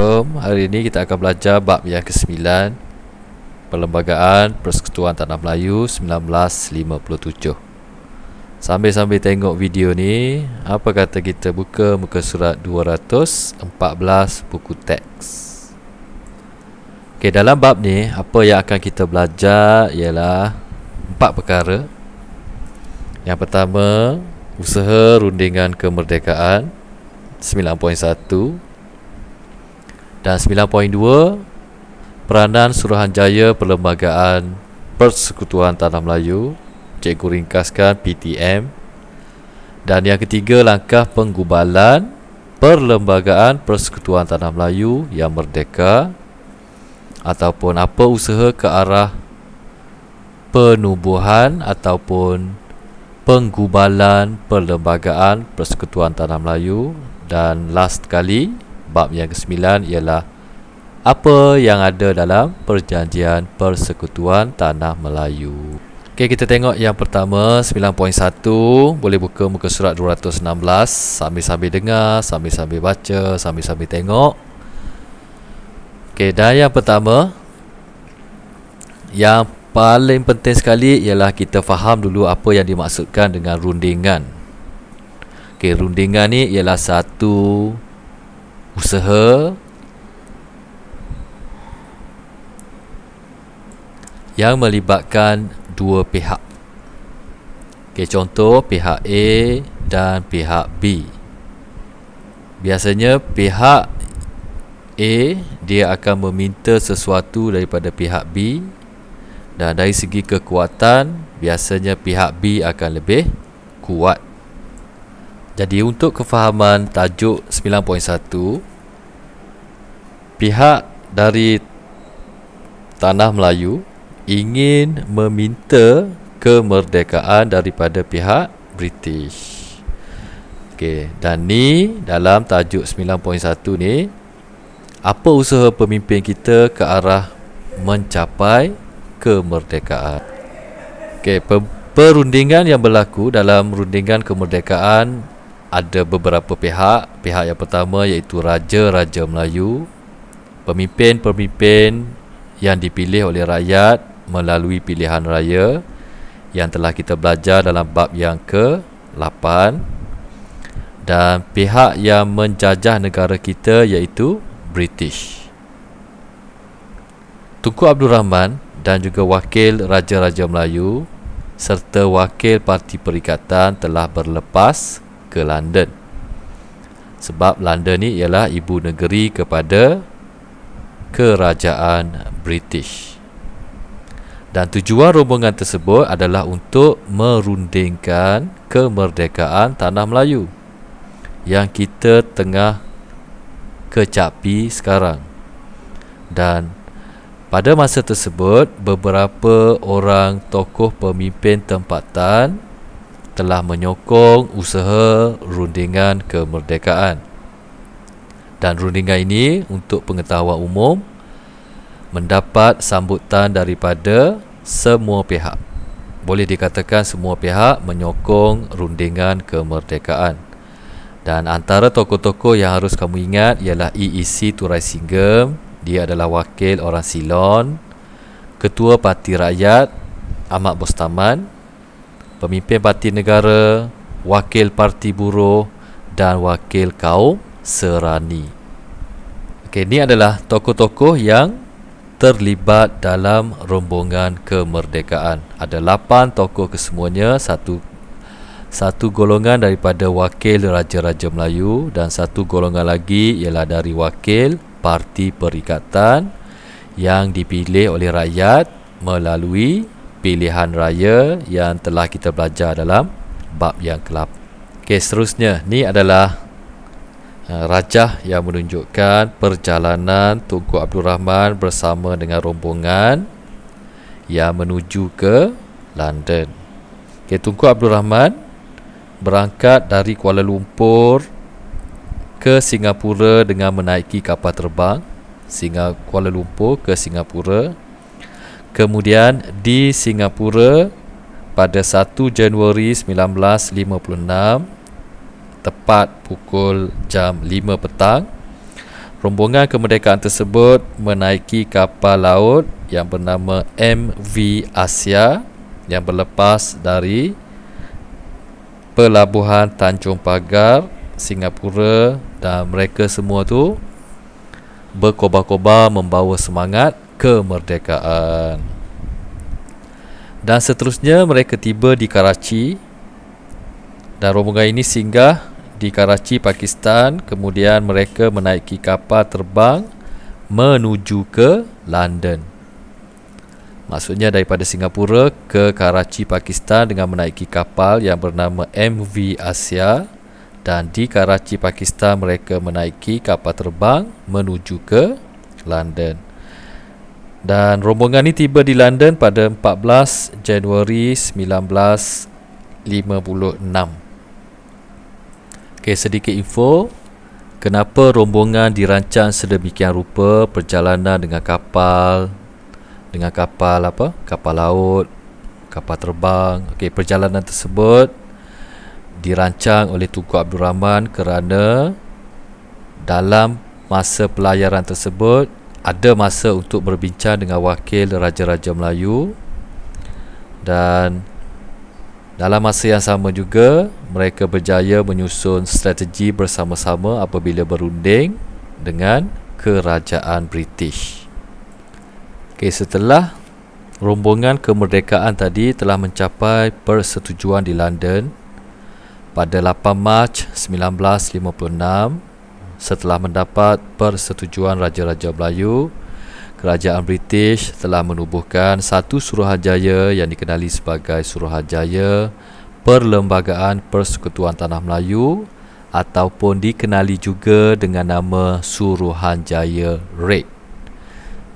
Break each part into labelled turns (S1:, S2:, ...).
S1: Hari ini kita akan belajar bab yang ke-9, Perlembagaan Persekutuan Tanah Melayu 1957. Sambil-sambil tengok video ni, apa kata kita buka muka surat 214 buku teks. Okey, dalam bab ni apa yang akan kita belajar ialah 4 perkara. Yang pertama, usaha rundingan kemerdekaan 9.1 dan 9.2, peranan Suruhanjaya Perlembagaan Persekutuan Tanah Melayu, cikgu ringkaskan PTM. Dan yang ketiga, langkah penggubalan Perlembagaan Persekutuan Tanah Melayu yang merdeka, ataupun apa usaha ke arah penubuhan ataupun penggubalan Perlembagaan Persekutuan Tanah Melayu. Dan last kali, bab yang ke-9 ialah apa yang ada dalam Perjanjian Persekutuan Tanah Melayu. Okey, kita tengok yang pertama 9.1. Boleh buka muka surat 216, sambil-sambil dengar, sambil-sambil baca, sambil-sambil tengok. Okey, dan yang pertama, yang paling penting sekali ialah kita faham dulu apa yang dimaksudkan dengan rundingan. Okey, rundingan ni ialah satu usaha yang melibatkan dua pihak. Okey, contoh pihak A dan pihak B. Biasanya pihak A dia akan meminta sesuatu daripada pihak B, dan dari segi kekuatan biasanya pihak B akan lebih kuat. Jadi untuk kefahaman tajuk 9.1, pihak dari Tanah Melayu ingin meminta kemerdekaan daripada pihak British. Okey, dan ni dalam tajuk 9.1 ni, apa usaha pemimpin kita ke arah mencapai kemerdekaan. Okey, perundingan yang berlaku dalam rundingan kemerdekaan ada beberapa pihak. Pihak yang pertama iaitu Raja-Raja Melayu, pemimpin-pemimpin yang dipilih oleh rakyat melalui pilihan raya yang telah kita belajar dalam bab yang ke-8. Dan pihak yang menjajah negara kita iaitu British. Tunku Abdul Rahman dan juga wakil Raja-Raja Melayu serta wakil Parti Perikatan telah berlepas ke London, sebab London ni ialah ibu negeri kepada kerajaan British. Dan tujuan rombongan tersebut adalah untuk merundingkan kemerdekaan Tanah Melayu yang kita tengah kecapi sekarang. Dan pada masa tersebut, beberapa orang tokoh pemimpin tempatan telah menyokong usaha rundingan kemerdekaan. Dan rundingan ini, untuk pengetahuan umum, mendapat sambutan daripada semua pihak. Boleh dikatakan semua pihak menyokong rundingan kemerdekaan. Dan antara tokoh-tokoh yang harus kamu ingat ialah EEC Turai Singgem. Dia adalah wakil orang Silon. Ketua Parti Rakyat Ahmad Bostaman, pemimpin Parti Negara, wakil Parti Buruh dan wakil kaum Serani. Okey, ini adalah tokoh-tokoh yang terlibat dalam rombongan kemerdekaan. Ada 8 tokoh kesemuanya, satu golongan daripada wakil Raja-Raja Melayu dan satu golongan lagi ialah dari wakil Parti Perikatan yang dipilih oleh rakyat melalui pilihan raya yang telah kita belajar dalam bab yang ke-8. Okey, seterusnya ni adalah rajah yang menunjukkan perjalanan Tunku Abdul Rahman bersama dengan rombongan yang menuju ke London. Okey, Tunku Abdul Rahman berangkat dari Kuala Lumpur ke Singapura dengan menaiki kapal terbang Kuala Lumpur ke Singapura. Kemudian di Singapura pada 1 Januari 1956, tepat pukul jam 5 petang, Rombongan kemerdekaan tersebut menaiki kapal laut yang bernama MV Asia yang berlepas dari pelabuhan Tanjung Pagar, Singapura, dan mereka semua tu berkobar-kobar membawa semangat kemerdekaan. Dan seterusnya mereka tiba di Karachi, dan rombongan ini singgah di Karachi, Pakistan. Kemudian mereka menaiki kapal terbang menuju ke London. Maksudnya daripada Singapura ke Karachi, Pakistan dengan menaiki kapal yang bernama MV Asia, dan di Karachi, Pakistan mereka menaiki kapal terbang menuju ke London. Dan rombongan ini tiba di London pada 14 Januari 1956. Sedikit info kenapa rombongan dirancang sedemikian rupa, perjalanan dengan kapal kapal laut, kapal terbang. Perjalanan tersebut dirancang oleh Tunku Abdul Rahman kerana dalam masa pelayaran tersebut ada masa untuk berbincang dengan wakil Raja-Raja Melayu, dan dalam masa yang sama juga mereka berjaya menyusun strategi bersama-sama apabila berunding dengan kerajaan British. Setelah rombongan kemerdekaan tadi telah mencapai persetujuan di London pada 8 Mac 1956, setelah mendapat persetujuan Raja-Raja Melayu, kerajaan British telah menubuhkan satu Suruhanjaya yang dikenali sebagai Suruhanjaya Perlembagaan Persekutuan Tanah Melayu, ataupun dikenali juga dengan nama Suruhanjaya Red.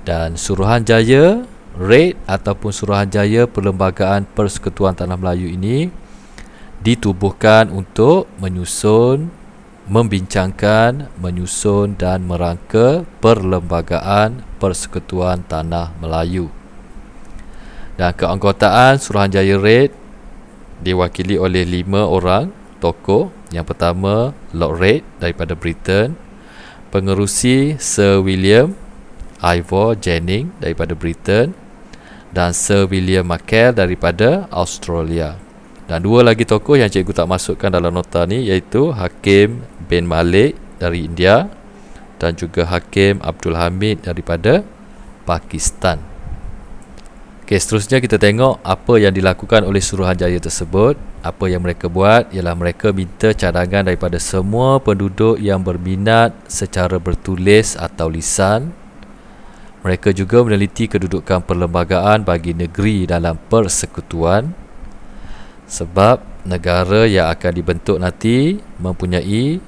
S1: Dan Suruhanjaya Red ataupun Suruhanjaya Perlembagaan Persekutuan Tanah Melayu ini ditubuhkan untuk menyusun, membincangkan, menyusun dan merangka Perlembagaan Persekutuan Tanah Melayu. Dan keanggotaan Suruhanjaya Red diwakili oleh 5 orang tokoh. Yang pertama, Lord Red daripada Britain, pengerusi Sir William Ivor Jennings daripada Britain, dan Sir William Mackell daripada Australia. Dan 2 lagi tokoh yang cikgu tak masukkan dalam nota ni, iaitu Hakim bin Malik dari India dan juga Hakim Abdul Hamid daripada Pakistan. Seterusnya kita tengok apa yang dilakukan oleh Suruhanjaya tersebut. Apa yang mereka buat ialah mereka minta cadangan daripada semua penduduk yang berminat secara bertulis atau lisan. Mereka juga meneliti kedudukan perlembagaan bagi negeri dalam persekutuan, sebab negara yang akan dibentuk nanti mempunyai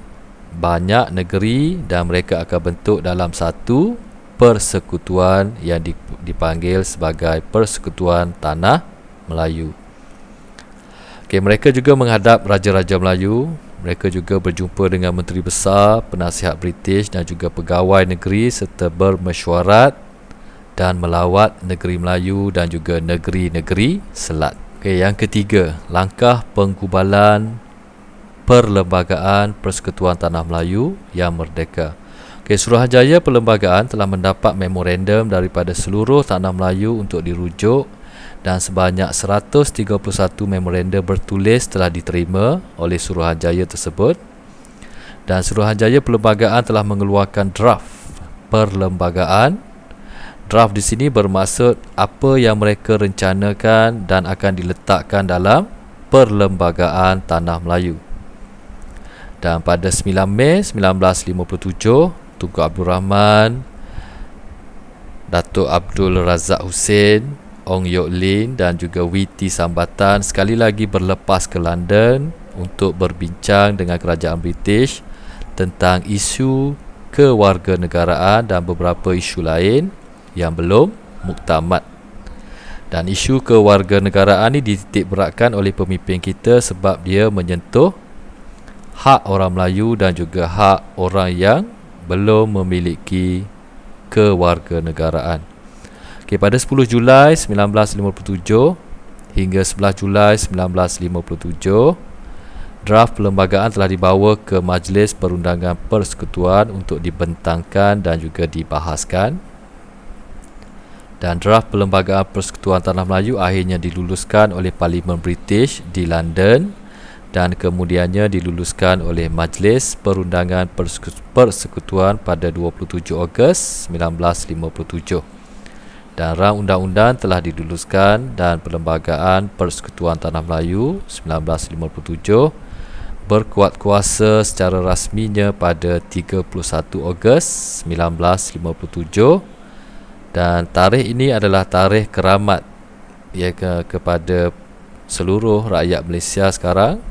S1: banyak negeri dan mereka akan bentuk dalam satu persekutuan yang dipanggil sebagai Persekutuan Tanah Melayu. Mereka juga menghadap Raja-Raja Melayu. Mereka juga berjumpa dengan Menteri Besar, penasihat British dan juga pegawai negeri serta bermesyuarat dan melawat negeri Melayu dan juga negeri-negeri Selat. Yang ketiga, langkah penggubalan Perlembagaan Persekutuan Tanah Melayu yang merdeka. Suruhanjaya Perlembagaan telah mendapat memorandum daripada seluruh Tanah Melayu untuk dirujuk, dan sebanyak 131 memorandum bertulis telah diterima oleh Suruhanjaya tersebut. Dan Suruhanjaya Perlembagaan telah mengeluarkan draft perlembagaan. Draft di sini bermaksud apa yang mereka rencanakan dan akan diletakkan dalam Perlembagaan Tanah Melayu. Dan pada 9 Mei 1957, Tunku Abdul Rahman, Datuk Abdul Razak Hussein, Ong Yok Lin dan juga Witi Sambatan sekali lagi berlepas ke London untuk berbincang dengan kerajaan British tentang isu kewarganegaraan dan beberapa isu lain yang belum muktamad. Dan isu kewarganegaraan ini dititik beratkan oleh pemimpin kita sebab dia menyentuh hak orang Melayu dan juga hak orang yang belum memiliki kewarganegaraan. Pada 10 Julai 1957 hingga 11 Julai 1957, Draft perlembagaan telah dibawa ke Majlis Perundangan Persekutuan untuk dibentangkan dan juga dibahaskan. Dan draft perlembagaan Persekutuan Tanah Melayu akhirnya diluluskan oleh Parlimen British di London dan kemudiannya diluluskan oleh Majlis Perundangan Persekutuan pada 27 Ogos 1957. Dan rang undang-undang telah diluluskan dan Perlembagaan Persekutuan Tanah Melayu 1957 berkuat kuasa secara rasminya pada 31 Ogos 1957, dan tarikh ini adalah tarikh keramat kepada seluruh rakyat Malaysia sekarang.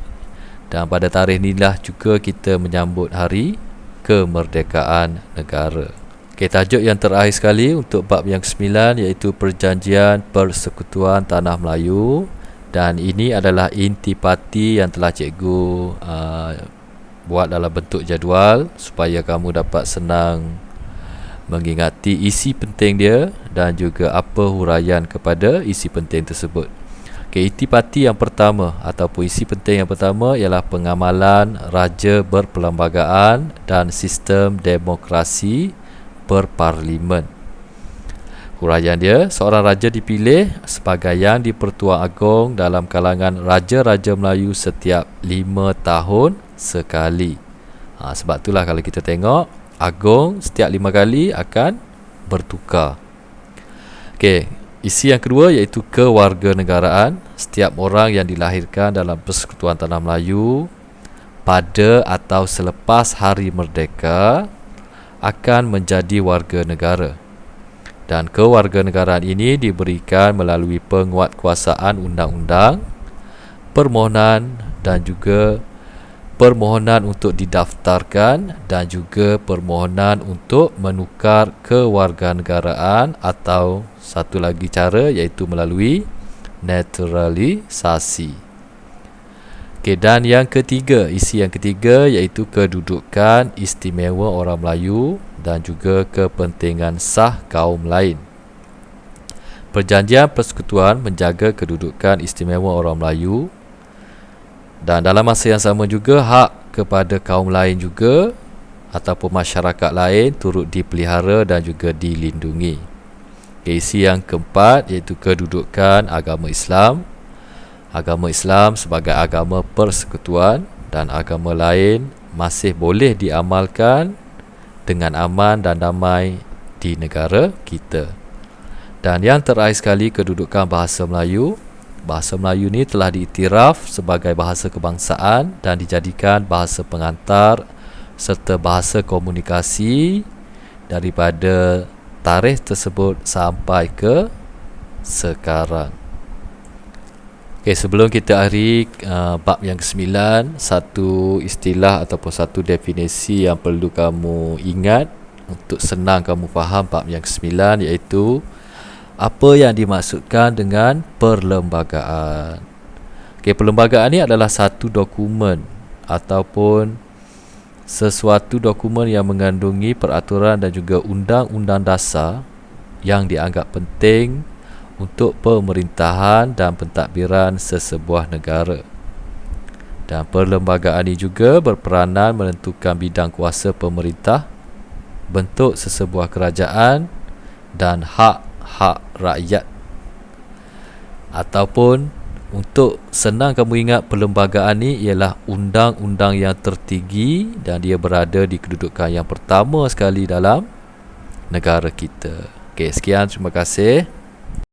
S1: Dan pada tarikh inilah juga kita menyambut hari kemerdekaan negara. Tajuk yang terakhir sekali untuk bab yang ke-9 iaitu Perjanjian Persekutuan Tanah Melayu, dan ini adalah intipati yang telah cikgu buat dalam bentuk jadual supaya kamu dapat senang mengingati isi penting dia dan juga apa huraian kepada isi penting tersebut. Intipati yang pertama ataupun isi penting yang pertama ialah pengamalan raja berperlembagaan dan sistem demokrasi berparlimen. Huraian dia, seorang raja dipilih sebagai yang di-Pertuan Agong dalam kalangan raja-raja Melayu setiap 5 tahun sekali. Sebab itulah kalau kita tengok, Agong setiap 5 kali akan bertukar. Isi yang kedua iaitu kewarganegaraan. Setiap orang yang dilahirkan dalam Persekutuan Tanah Melayu pada atau selepas Hari Merdeka akan menjadi warga negara. Dan kewarganegaraan ini diberikan melalui penguatkuasaan undang-undang, permohonan dan juga permohonan untuk didaftarkan dan juga permohonan untuk menukar kewarganegaraan, atau satu lagi cara iaitu melalui naturalisasi. Dan yang ketiga, isi yang ketiga iaitu kedudukan istimewa orang Melayu dan juga kepentingan sah kaum lain. Perjanjian Persekutuan menjaga kedudukan istimewa orang Melayu, dan dalam masa yang sama juga hak kepada kaum lain juga ataupun masyarakat lain turut dipelihara dan juga dilindungi. Isi yang keempat iaitu kedudukan agama Islam. Agama Islam sebagai agama persekutuan dan agama lain masih boleh diamalkan dengan aman dan damai di negara kita. Dan yang terakhir sekali, kedudukan bahasa Melayu. Bahasa Melayu ni telah diiktiraf sebagai bahasa kebangsaan dan dijadikan bahasa pengantar serta bahasa komunikasi daripada tarikh tersebut sampai ke sekarang. Sebelum kita akhiri bab yang ke-9, satu istilah ataupun satu definisi yang perlu kamu ingat untuk senang kamu faham bab yang ke-9, iaitu apa yang dimaksudkan dengan perlembagaan. Perlembagaan ni adalah satu dokumen ataupun sesuatu dokumen yang mengandungi peraturan dan juga undang-undang dasar yang dianggap penting untuk pemerintahan dan pentadbiran sesebuah negara. Dan perlembagaan ini juga berperanan menentukan bidang kuasa pemerintah, bentuk sesebuah kerajaan dan hak-hak rakyat. Ataupun untuk senang kamu ingat, perlembagaan ini ialah undang-undang yang tertinggi dan dia berada di kedudukan yang pertama sekali dalam negara kita. Sekian, terima kasih.